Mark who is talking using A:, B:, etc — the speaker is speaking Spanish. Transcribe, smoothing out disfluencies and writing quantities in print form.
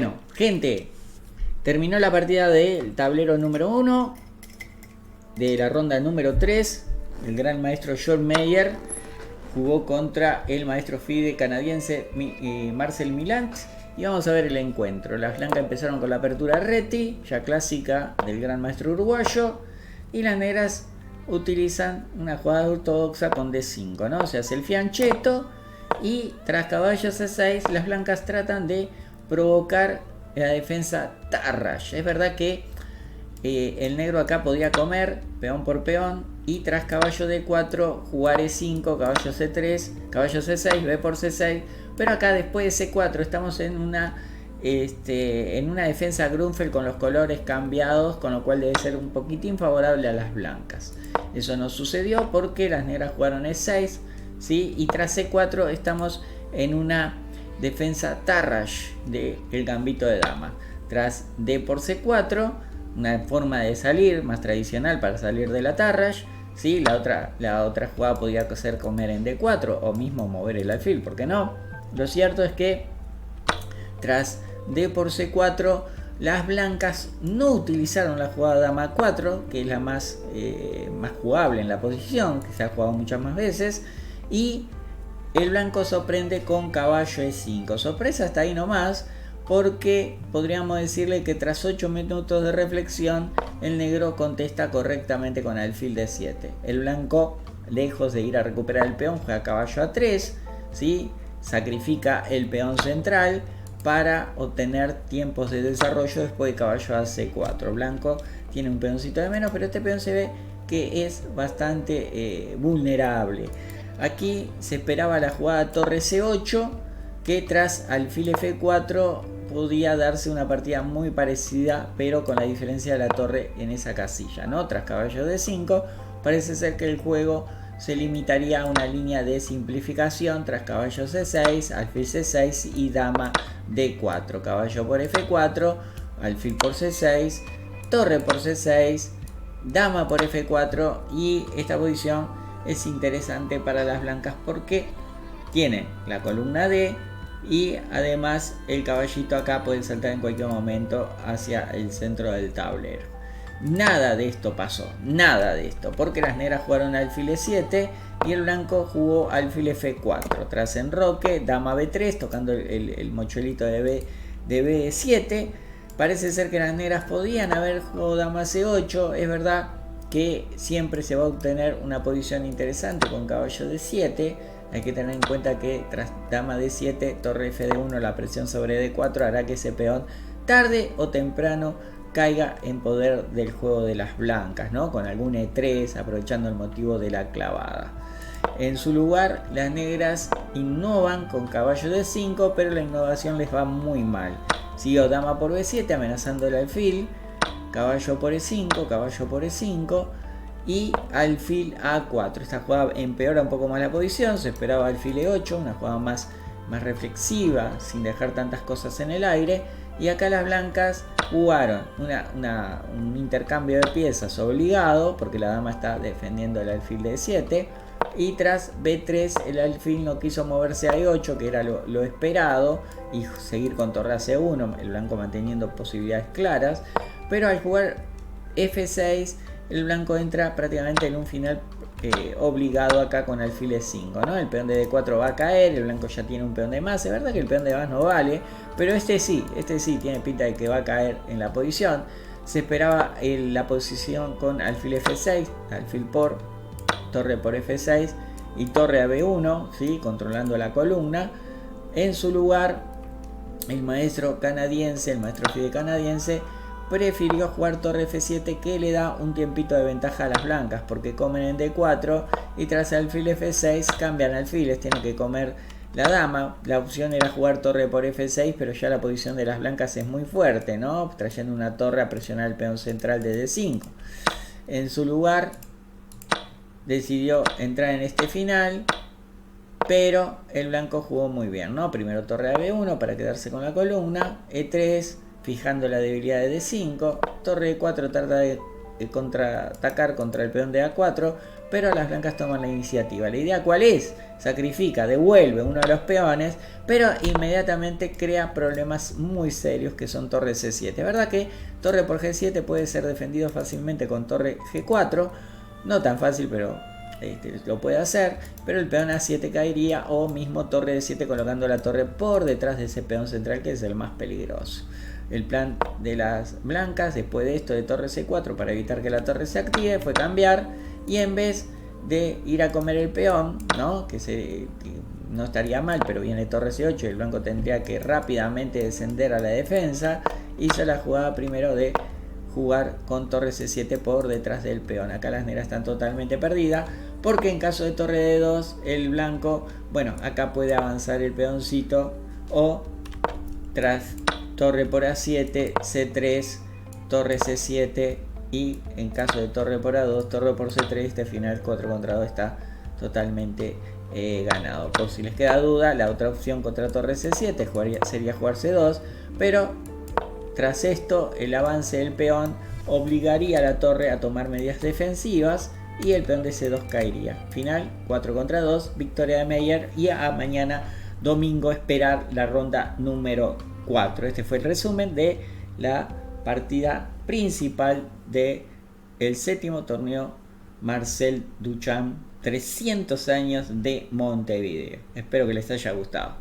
A: Bueno, gente, terminó la partida del tablero número 1 de la ronda número 3. El gran maestro John Mayer jugó contra el maestro FIDE canadiense Marcel Milant. Y vamos a ver el encuentro. Las blancas empezaron con la apertura Reti, ya clásica del gran maestro uruguayo. Y las negras utilizan una jugada ortodoxa con D5, ¿no? Se hace el fianchetto y tras caballo C6 las blancas tratan de provocar la defensa Tarrasch. Es verdad que el negro acá podía comer peón por peón y tras caballo D4 jugar E5, caballo C3, caballo C6, B por C6, pero acá después de C4 estamos en una defensa Grunfeld con los colores cambiados, con lo cual debe ser un poquitín favorable a las blancas. Eso no sucedió porque las negras jugaron E6, ¿sí? Y tras C4 estamos en una defensa Tarrasch del gambito de dama. Tras D por C4, una forma de salir más tradicional para salir de la Tarrasch, ¿sí? La otra jugada podía ser comer en D4 o mismo mover el alfil, ¿por qué no? Lo cierto es que tras D por C4 las blancas no utilizaron la jugada dama 4, que es la más jugable en la posición, que se ha jugado muchas más veces, y el blanco sorprende con caballo E5. Sorpresa hasta ahí nomás, porque podríamos decirle que tras 8 minutos de reflexión el negro contesta correctamente con alfil D7. El blanco, lejos de ir a recuperar el peón, juega caballo A3, ¿sí? Sacrifica el peón central para obtener tiempos de desarrollo después de caballo a C4. Blanco tiene un peoncito de menos, pero este peón se ve que es bastante vulnerable. Aquí se esperaba la jugada torre C8, que tras alfil F4 podía darse una partida muy parecida, pero con la diferencia de la torre en esa casilla, ¿no? Tras caballo D5 parece ser que el juego se limitaría a una línea de simplificación tras caballo C6, alfil C6 y dama D4, caballo por F4, alfil por C6, torre por C6, dama por F4, y esta posición es interesante para las blancas porque tiene la columna D y además el caballito acá puede saltar en cualquier momento hacia el centro del tablero. Nada de esto pasó, nada de esto, porque las negras jugaron alfil E7 y el blanco jugó alfil F4. Tras enroque, dama B3, tocando el mochuelito de B7. Parece ser que las negras podían haber jugado dama C8. Es verdad que siempre se va a obtener una posición interesante con caballo D7. Hay que tener en cuenta que tras dama D7, torre F1, la presión sobre D4 hará que ese peón tarde o temprano caiga en poder del juego de las blancas, ¿no? Con algún E3, aprovechando el motivo de la clavada. En su lugar, las negras innovan con caballo D5, pero la innovación les va muy mal. Siguió dama por B7, amenazando el alfil, caballo por E5, caballo por E5 y alfil A4. Esta jugada empeora un poco más la posición, se esperaba alfil E8, una jugada más reflexiva, sin dejar tantas cosas en el aire. Y acá las blancas jugaron un intercambio de piezas obligado, porque la dama está defendiendo el alfil de E7. Y tras B3 el alfil no quiso moverse a E8, que era lo esperado, y seguir con torre a C1, el blanco manteniendo posibilidades claras. Pero al jugar F6 el blanco entra prácticamente en un final obligado acá con alfil E5, ¿no? El peón de D4 va a caer, el blanco ya tiene un peón de más. Es verdad que el peón de más no vale, pero este sí tiene pinta de que va a caer en la posición. Se esperaba la posición con alfil F6, alfil por, torre por F6 y torre a B1, ¿sí? Controlando la columna. En su lugar, el maestro FIDE canadiense, prefirió jugar torre F7, que le da un tiempito de ventaja a las blancas porque comen en D4 y tras alfil F6 cambian alfiles, tiene que comer la dama. La opción era jugar torre por F6, pero ya la posición de las blancas es muy fuerte, ¿no? Trayendo una torre a presionar el peón central de D5. En su lugar decidió entrar en este final, pero el blanco jugó muy bien, ¿no? Primero torre a B1 para quedarse con la columna, E3 fijando la debilidad de D5, torre E4 trata de contraatacar contra el peón de A4, pero las blancas toman la iniciativa. La idea ¿cuál es? Sacrifica, devuelve uno de los peones, pero inmediatamente crea problemas muy serios que son torre C7. Es verdad que torre por G7 puede ser defendido fácilmente con torre G4, no tan fácil, pero lo puede hacer, pero el peón A7 caería, o mismo torre D7 colocando la torre por detrás de ese peón central, que es el más peligroso. El plan de las blancas después de esto de torre C4 para evitar que la torre se active fue cambiar, y en vez de ir a comer el peón, ¿no? Que no estaría mal, pero viene torre C8 y el blanco tendría que rápidamente descender a la defensa, hizo la jugada primero de jugar con torre C7 por detrás del peón. Acá las negras están totalmente perdidas, porque en caso de torre D2 el blanco, bueno, acá puede avanzar el peoncito, o tras torre por A7, C3, torre C7, y en caso de torre por A2, torre por C3. Este final 4 contra 2 está totalmente ganado. Por si les queda duda, la otra opción contra torre C7 sería jugar C2, pero tras esto el avance del peón obligaría a la torre a tomar medidas defensivas y el peón de C2 caería. Final 4 contra 2, victoria de Meyer, y a mañana domingo esperar la ronda número 4. Este fue el resumen de la partida principal de el séptimo torneo Marcel Duchamp 300 años de Montevideo. Espero que les haya gustado.